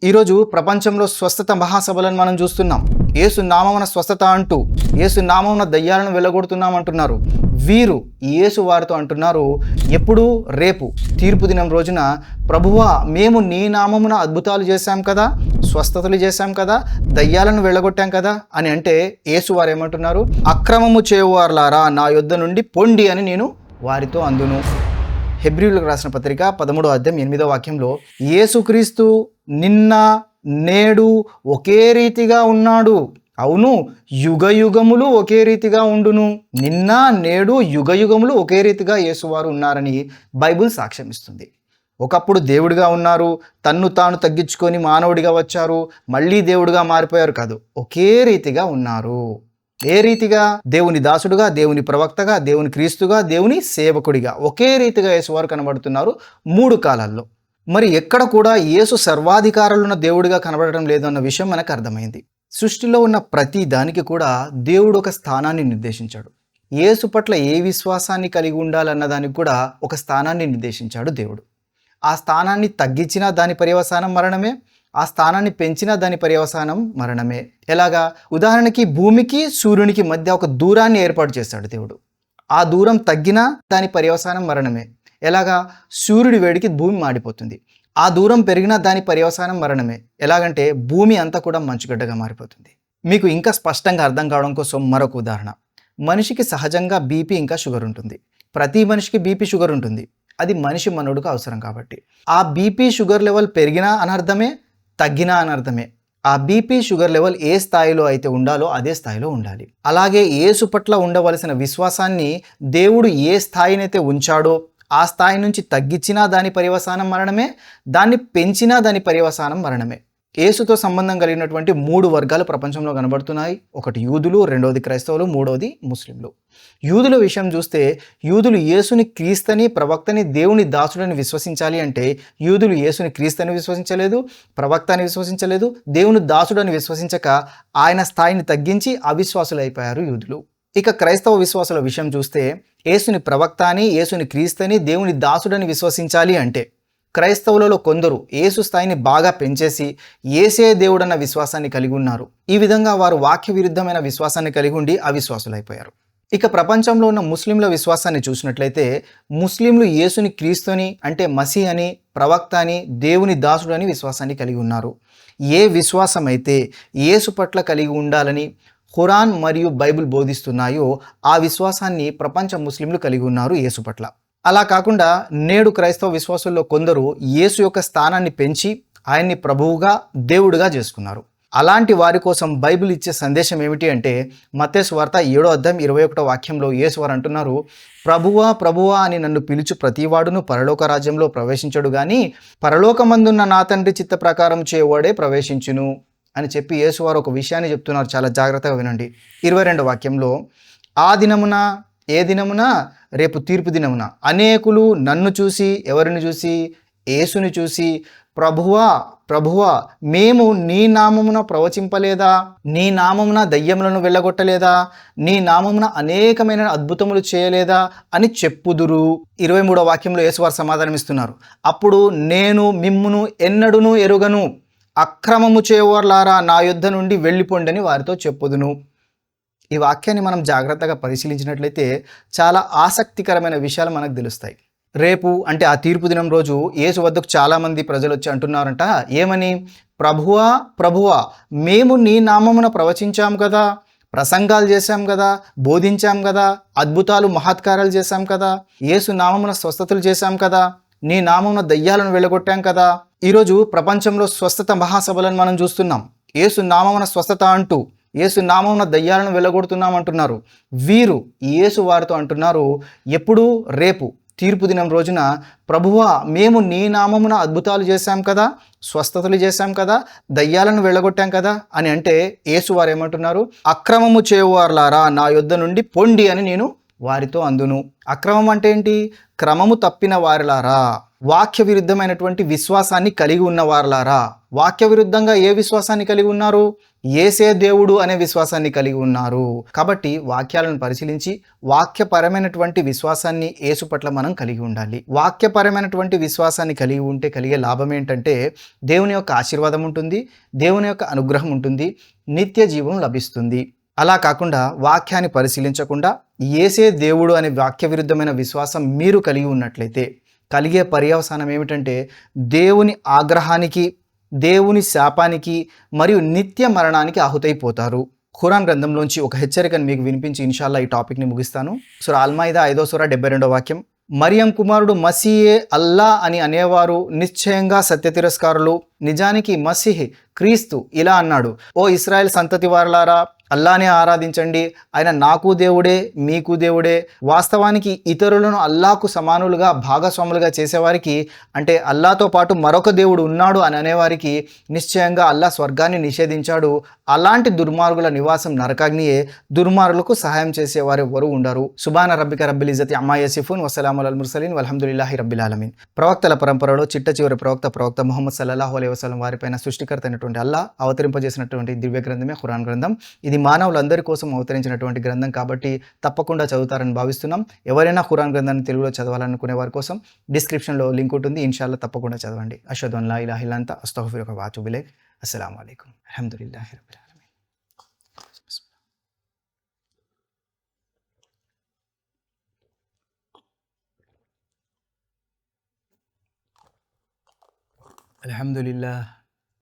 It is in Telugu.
ఈరోజు ప్రపంచంలో స్వస్థత మహాసభలను మనం చూస్తున్నాం. యేసు నామమున స్వస్థత అంటూ, యేసు నామమున దయ్యాలను వెళ్ళగొడుతున్నాం అంటున్నారు. వీరు యేసు వారితో అంటున్నారు, ఎప్పుడు రేపు తీర్పు దినం రోజున, ప్రభువా మేము నీ నామమున అద్భుతాలు చేశాం కదా, స్వస్థతలు చేశాం కదా, దయ్యాలను వెళ్ళగొట్టాం కదా అని అంటే యేసు వారు ఏమంటున్నారు, అక్రమము చేయువారులారా నా యొద్ద నుండి పొండి అని నేను వారితో అందును. హెబ్రీయులకు రాసిన పత్రిక 13వ అధ్యాయం 8వ వాక్యంలో, యేసుక్రీస్తు నిన్న నేడు ఒకే రీతిగా ఉన్నాడు, అవును యుగయుగములు ఒకే రీతిగా ఉండును. నిన్న నేడు యుగయుగములు ఒకే రీతిగా యేసువారు ఉన్నారని బైబిల్ సాక్ష్యం ఇస్తుంది. ఒకప్పుడు దేవుడిగా ఉన్నారు, తన్ను తాను తగ్గించుకొని మానవుడిగా వచ్చారు, మళ్ళీ దేవుడిగా మారిపోయారు కాదు, ఒకే రీతిగా ఉన్నారు. ఏ రీతిగా? దేవుని దాసుడుగా, దేవుని ప్రవక్తగా, దేవుని క్రీస్తుగా, దేవుని సేవకుడిగా ఒకే రీతిగా యేసువారు కనబడుతున్నారు 3 కాలాల్లో. మరి ఎక్కడ కూడా యేసు సర్వాధికారాలున్న దేవుడిగా కనబడటం లేదు అన్న విషయం మనకు అర్థమైంది. సృష్టిలో ఉన్న ప్రతి దానికి కూడా దేవుడు ఒక స్థానాన్ని నిర్దేశించాడు. యేసు పట్ల ఏ విశ్వాసాన్ని కలిగి ఉండాలన్న దానికి కూడా ఒక స్థానాన్ని నిర్దేశించాడు దేవుడు. ఆ స్థానాన్ని తగ్గించినా దాని పర్యవసానం మరణమే, ఆ స్థానాన్ని పెంచినా దాని పర్యవసానం మరణమే. ఎలాగా? ఉదాహరణకి భూమికి సూర్యునికి మధ్య ఒక దూరాన్ని ఏర్పాటు చేశాడు దేవుడు. ఆ దూరం తగ్గినా దాని పర్యవసానం మరణమే. ఎలాగా? సూర్యుడి వేడికి భూమి మాడిపోతుంది. ఆ దూరం పెరిగినా దాని పర్యవసానం మరణమే. ఎలాగంటే భూమి అంతా కూడా మంచుగడ్డగా మారిపోతుంది. మీకు ఇంకా స్పష్టంగా అర్థం కావడం కోసం మరొక ఉదాహరణ. మనిషికి సహజంగా బీపీ ఇంకా షుగర్ ఉంటుంది. ప్రతి మనిషికి బీపీ షుగర్ ఉంటుంది. అది మనిషి మనుడుకు అవసరం కాబట్టి. ఆ బీపీ షుగర్ లెవెల్ పెరిగినా అనర్థమే, తగ్గినా అనర్థమే. ఆ బీపీ షుగర్ లెవెల్ ఏ స్థాయిలో అయితే ఉండాలో అదే స్థాయిలో ఉండాలి. అలాగే యేసు పట్ల ఉండవలసిన విశ్వాసాన్ని దేవుడు ఏ స్థాయినైతే ఉంచాడో ఆ స్థాయి నుంచి తగ్గించినా దాని పర్యవసానం మరణమే, దాన్ని పెంచినా దాని పర్యవసానం మరణమే. యేసుతో సంబంధం కలిగినటువంటి 3 వర్గాలు ప్రపంచంలో కనబడుతున్నాయి. ఒకటి యూదులు, రెండవది క్రైస్తవులు, మూడవది ముస్లింలు. యూదుల విషయం చూస్తే, యూదులు యేసుని క్రీస్తని, ప్రవక్తని, దేవుని దాసుడని విశ్వసించాలి అంటే యూదులు యేసుని క్రీస్తని విశ్వసించలేదు, ప్రవక్త అని విశ్వసించలేదు, దేవుని దాసుడని విశ్వసించక ఆయన స్థాయిని తగ్గించి అవిశ్వాసులైపోయారు యూదులు. ఇక క్రైస్తవ విశ్వాసుల విషయం చూస్తే, యేసుని ప్రవక్త అని, యేసుని క్రీస్తని, దేవుని దాసుడని విశ్వసించాలి అంటే క్రైస్తవులలో కొందరు యేసు స్థాయిని బాగా పెంచేసి యేసే దేవుడన్న విశ్వాసాన్ని కలిగి ఉన్నారు. ఈ విధంగా వారు వాక్య విరుద్ధమైన విశ్వాసాన్ని కలిగి ఉండి అవిశ్వాసులైపోయారు. ఇక ప్రపంచంలో ఉన్న ముస్లింల విశ్వాసాన్ని చూసినట్లయితే, ముస్లింలు యేసుని క్రీస్తుని అంటే మసీ అని, ప్రవక్త అని, దేవుని దాసుడు అని విశ్వాసాన్ని కలిగి ఉన్నారు. ఏ విశ్వాసం అయితే యేసు పట్ల కలిగి ఉండాలని ఖురాన్ మరియు బైబిల్ బోధిస్తున్నాయో ఆ విశ్వాసాన్ని ప్రపంచ ముస్లింలు కలిగి ఉన్నారు యేసు పట్ల. అలా కాకుండా నేడు క్రైస్తవ విశ్వాసుల్లో కొందరు యేసు యొక్క స్థానాన్ని పెంచి ఆయన్ని ప్రభువుగా, దేవుడిగా చేసుకున్నారు. అలాంటి వారి కోసం బైబిల్ ఇచ్చే సందేశం ఏమిటి అంటే, మత్తయి సువార్త 7వ అధ్యాయం 21వ వాక్యంలో యేసు వారు అంటున్నారు, ప్రభువా ప్రభువా అని నన్ను పిలుచు ప్రతివాడును పరలోక రాజ్యంలో ప్రవేశించడు గాని పరలోకమందున్న నా తండ్రి చిత్త ప్రకారం చేయవాడే ప్రవేశించును అని చెప్పి యేసు వారు ఒక విషయాన్ని చెప్తున్నారు. చాలా జాగ్రత్తగా వినండి. 22వ వాక్యంలో, ఆ దినమున, ఏ దినమున? రేపు తీర్పు దినమున అనేకులు నన్ను చూసి, ఎవరిని చూసి? యేసుని చూసి, ప్రభువా ప్రభువా మేము నీ నామమున ప్రవచింపలేదా, నీ నామమున దయ్యములను వెళ్ళగొట్టలేదా, నీ నామమున అనేకమైన అద్భుతములు చేయలేదా అని చెప్పుదురు. 23వ వాక్యంలో యేసువారు సమాధానం ఇస్తున్నారు, అప్పుడు నేను మిమ్మును ఎన్నడును ఎరుగను, అక్రమము చేయవారులారా నా యొద్ద నుండి వెళ్ళిపోండని వారితో చెప్పుదును. ఈ వాక్యాన్ని మనం జాగ్రత్తగా పరిశీలించినట్లయితే చాలా ఆసక్తికరమైన విషయాలు మనకు తెలుస్తాయి. రేపు అంటే ఆ తీర్పు దినం రోజు యేసు వద్దకు చాలామంది ప్రజలు వచ్చి అంటున్నారంట, ఏమని? ప్రభువా ప్రభువా మేము నీ నామమున ప్రవచించాం కదా, ప్రసంగాలు చేశాం కదా, బోధించాం కదా, అద్భుతాలు మహత్కారాలు చేశాం కదా, యేసు నామమున స్వస్థతలు చేశాం కదా, నీ నామమున దయ్యాలను వెళ్ళగొట్టాం కదా. ఈరోజు ప్రపంచంలో స్వస్థత మహాసభలను మనం చూస్తున్నాం. యేసు నామమున స్వస్థత అంటూ, యేసు నామమున దయ్యాలను వెళ్ళగొడుతున్నాం అంటున్నారు. వీరు యేసు వారితో అంటున్నారు, ఎప్పుడు రేపు తీర్పు దినం రోజున, ప్రభువా మేము నీ నామమున అద్భుతాలు చేశాం కదా, స్వస్థతలు చేశాం కదా, దయ్యాలను వెళ్ళగొట్టాం కదా అని అంటే యేసు వారు ఏమంటున్నారు, అక్రమము చేయువారులారా నా యొద్ద నుండి పొండి అని నేను వారితో అందును. అక్రమం అంటే ఏంటి? క్రమము తప్పిన వారిలారా, వాక్య విరుద్ధమైనటువంటి విశ్వాసాన్ని కలిగి ఉన్న వారులారా. వాక్య విరుద్ధంగా ఏ విశ్వాసాన్ని కలిగి ఉన్నారు? యేసే దేవుడు అనే విశ్వాసాన్ని కలిగి ఉన్నారు. కాబట్టి వాక్యాలను పరిశీలించి వాక్యపరమైనటువంటి విశ్వాసాన్ని యేసు పట్ల మనం కలిగి ఉండాలి. వాక్యపరమైనటువంటి విశ్వాసాన్ని కలిగి ఉంటే కలిగే లాభం ఏంటంటే దేవుని యొక్క ఆశీర్వాదం ఉంటుంది, దేవుని యొక్క అనుగ్రహం ఉంటుంది, నిత్య జీవం లభిస్తుంది. అలా కాకుండా వాక్యాన్ని పరిశీలించకుండా యేసే దేవుడు అనే వాక్య విరుద్ధమైన విశ్వాసం మీరు కలిగి ఉన్నట్లయితే కలిగే పర్యవసానం ఏమిటంటే దేవుని ఆగ్రహానికి, దేవుని శాపానికి మరియు నిత్య మరణానికి ఆహుతైపోతారు. ఖురాన్ గ్రంథంలోంచి ఒక హెచ్చరికను మీకు వినిపించి ఇన్షాల్లా ఈ టాపిక్ని ముగిస్తాను. సూరా అల్మాయిదా 5వ సూరా 72వ వాక్యం. మరియం కుమారుడు మసీయే అల్లా అని అనేవారు నిశ్చయంగా సత్య తిరస్కారులు. నిజానికి మసీహ్ క్రీస్తు ఇలా అన్నాడు, ఓ ఇస్రాయేల్ సంతతి వారలారా, అల్లానే ఆరాధించండి, ఆయన నాకు దేవుడే మీకు దేవుడే. వాస్తవానికి ఇతరులను అల్లాకు సమానులుగా భాగస్వాములుగా చేసేవారికి, అంటే అల్లాతో పాటు మరొక దేవుడు ఉన్నాడు అని అనేవారికి నిశ్చయంగా అల్లా స్వర్గాన్ని నిషేధించాడు. అలాంటి దుర్మార్గుల నివాసం నరకాగ్నియే. దుర్మార్గులకు సహాయం చేసేవారు ఎవరు ఉండరు. సుబాన రబ్బిక రబ్బిల్ ఇజ్జతి అమ్మా యసిఫూన్ వసలాముల్ అల్ ముర్సలీన్ వల్హమ్దులిల్లాహి రబ్బిల్ ఆలమీన్. ప్రవక్తల పరంపరలో చిట్ట చివరి ప్రవక్త ముహమ్మద్ సల్లల్లాహు అలైహి వసల్లం వారిపైన సృష్టికర్త అయినటువంటి అల్లా అవతరింపజేసినటువంటి దివ్య గ్రంథమే ఖురాన్ గ్రంథం. ఇది మానవులందరి కోసం అవతరించినటువంటి గ్రంథం కాబట్టి తప్పకుండా చదువుతారని భావిస్తున్నాం. ఎవరైనా ఖురాన్ గ్రంథాన్ని తెలుగులో చదవాలనుకునే వారి కోసం డిస్క్రిప్షన్లో లింక్ ఉంటుంది. ఇన్షాల్లా తప్పకుండా చదవండి. అష్హదు అన్ లా ఇలాహ ఇల్లా అంత అస్తగ్ఫిరుక వ అతూబు ఇలైక్. అస్సలాము అలైకుం. అల్హమ్దులిల్లాహి రబ్బిల్ ఆలమీన్. అల్హమ్దులిల్లాహ్.